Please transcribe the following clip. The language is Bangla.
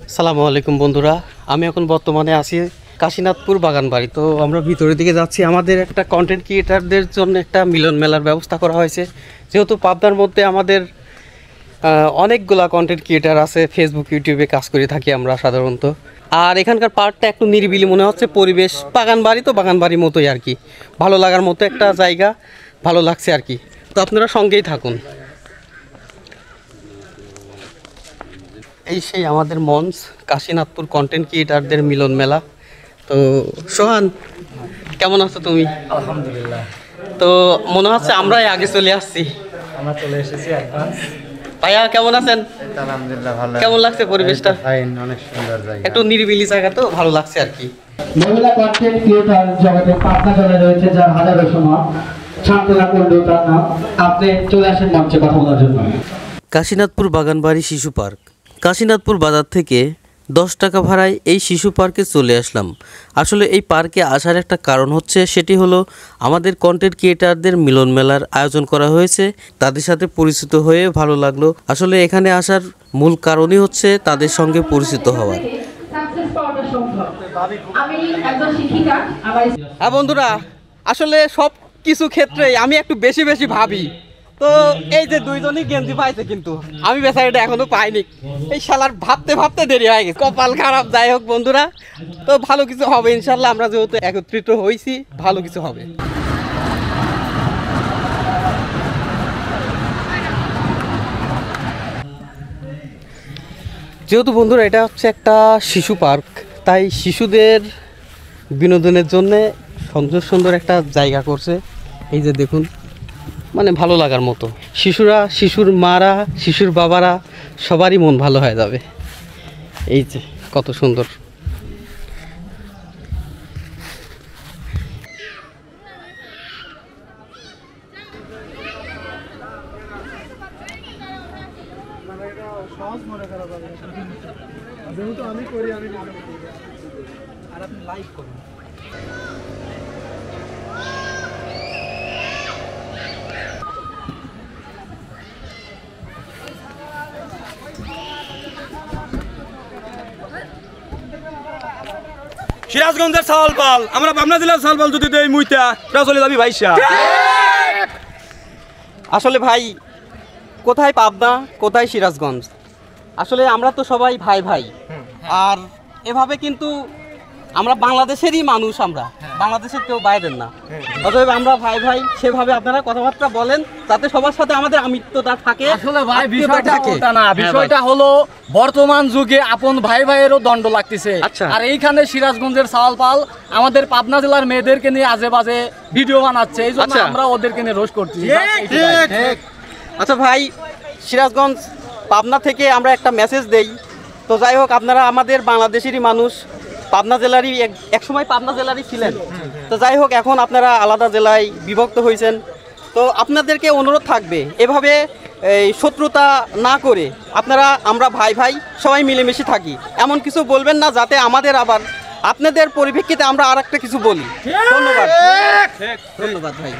আসসালামু আলাইকুম বন্ধুরা, আমি এখন বর্তমানে আছি কাশীনাথপুর বাগানবাড়ি। তো আমরা ভিতরের দিকে যাচ্ছি। আমাদের একটা কন্টেন্ট ক্রিয়েটারদের জন্য একটা মিলন মেলার ব্যবস্থা করা হয়েছে। যেহেতু পাবনার মধ্যে আমাদের অনেকগুলা কন্টেন্ট ক্রিয়েটার আছে, ফেসবুক ইউটিউবে কাজ করে থাকি আমরা সাধারণত। আর এখানকার পার্কটা একটু নিরিবিলি মনে হচ্ছে, পরিবেশ বাগানবাড়ি তো বাগানবাড়ির মতোই আর কি, ভালো লাগার মতো একটা জায়গা, ভালো লাগছে আর কি। তো আপনারা সঙ্গেই থাকুন। এই সেই আমাদের মঞ্চ, কাশীনাথপুর কন্টেন্ট ক্রিয়েটারদের মিলন মেলা। তো সোহান, কেমন আছো তুমি? আলহামদুলিল্লাহ। তো মনে হচ্ছে আমরাই আগে চলে আসছি। আমরা চলে এসেছি অ্যাডভান্স। ভাইয়া কেমন আছেন? আলহামদুলিল্লাহ ভালো। কেমন লাগছে পরিবেশটা? ফাইন, অনেক সুন্দর জায়গা। একটু নিরিবিলি জায়গা, তো ভালো লাগছে আর কি। মহিলা কন্টেন্ট ক্রিয়েটর জগতে পাবনা জেলায় রয়েছে যার হাজারো সময় শান্তনা কুণ্ডু তার নাম। আপনি চলে আসেন মঞ্চে কথা বলার জন্য। কাশীনাথপুর বাগানবাড়ি শিশু পার্ক। কাশীনাথপুর বাজার থেকে 10 টাকা ভাড়ায় এই শিশু পার্কে চলে আসলাম। আসলে এই পার্কে আসার একটা কারণ হচ্ছে, সেটি হলো আমাদের কন্টেন্ট ক্রিয়েটারদের মিলন মেলার আয়োজন করা হয়েছে। তাদের সাথে পরিচিত হয়ে ভালো লাগলো। আসলে এখানে আসার মূল কারণই হচ্ছে তাদের সঙ্গে পরিচিত হওয়ার। হ্যাঁ বন্ধুরা, আসলে সব কিছু ক্ষেত্রেই আমি একটু বেশি বেশি ভাবি। তো এই যে দুইজনই গেঞ্জি পাইছে, কিন্তু আমি বেচারিটা এখনো পাইনি। এই শালার ভাবতে ভাবতে দেরি হয়ে গেছে, কপাল খারাপ। যাই হোক বন্ধুরা, তো ভালো কিছু হবে ইনশাল্লাহ। আমরা যেহেতু একত্রিত হয়েছি, ভালো কিছু হবে। যেহেতু বন্ধুরা এটা হচ্ছে একটা শিশু পার্ক, তাই শিশুদের বিনোদনের জন্যে সুন্দর সুন্দর একটা জায়গা করছে। এই যে দেখুন, মানে ভালো লাগার মতো। শিশুরা, শিশুর মারা, শিশুর বাবারা সবারই মন ভালো হয়ে যাবে। এই যে কত সুন্দর। সিরাজগঞ্জের চাউল পাল, আমরা পাবনা জেলার চাউল পাল যদি দেই মুইতা চলে যাবি ভাইসা। আসলে ভাই, কোথায় পাবনা, কোথায় সিরাজগঞ্জ? আসলে আমরা তো সবাই ভাই ভাই। আর এভাবে কিন্তু আমরা বাংলাদেশেরই মানুষ, আমরা বাংলাদেশের কেউ বাইরের না। অতএব আমরা ভাই ভাই, সেভাবে আপনারা কথাবার্তা বলেন যাতে সবার সাথে আমাদের আমিত্বতা থাকে। আসলে ভাই বিষয়টা থাকে। ওটা না, বিষয়টা হলো বর্তমান যুগে আপন ভাই ভাইয়েরও দণ্ড লাগতেছে। আচ্ছা। আর এইখানে সিরাজগঞ্জের চাওয়াল পাল আমাদের পাবনা জেলার মেয়েদেরকে নিয়ে আজে বাজে ভিডিও বানাচ্ছে, এই জন্য আচ্ছা। আমরা ওদেরকে নিয়ে রোষ করছি। আচ্ছা ভাই, সিরাজগঞ্জ পাবনা থেকে আমরা একটা মেসেজ দেই। তো যাই হোক, আপনারা আমাদের বাংলাদেশেরই মানুষ, পাবনা জেলারই একসময় পাবনা জেলারই ছিলেন। তো যাই হোক, এখন আপনারা আলাদা জেলায় বিভক্ত হয়েছেন। তো আপনাদেরকে অনুরোধ থাকবে, এভাবে এই শত্রুতা না করে আপনারা আমরা ভাই ভাই সবাই মিলেমিশে থাকি। এমন কিছু বলবেন না যাতে আমাদের আবার আপনাদের পরিপ্রেক্ষিতে আমরা আর একটা কিছু বলি। ধন্যবাদ, ধন্যবাদ ভাই।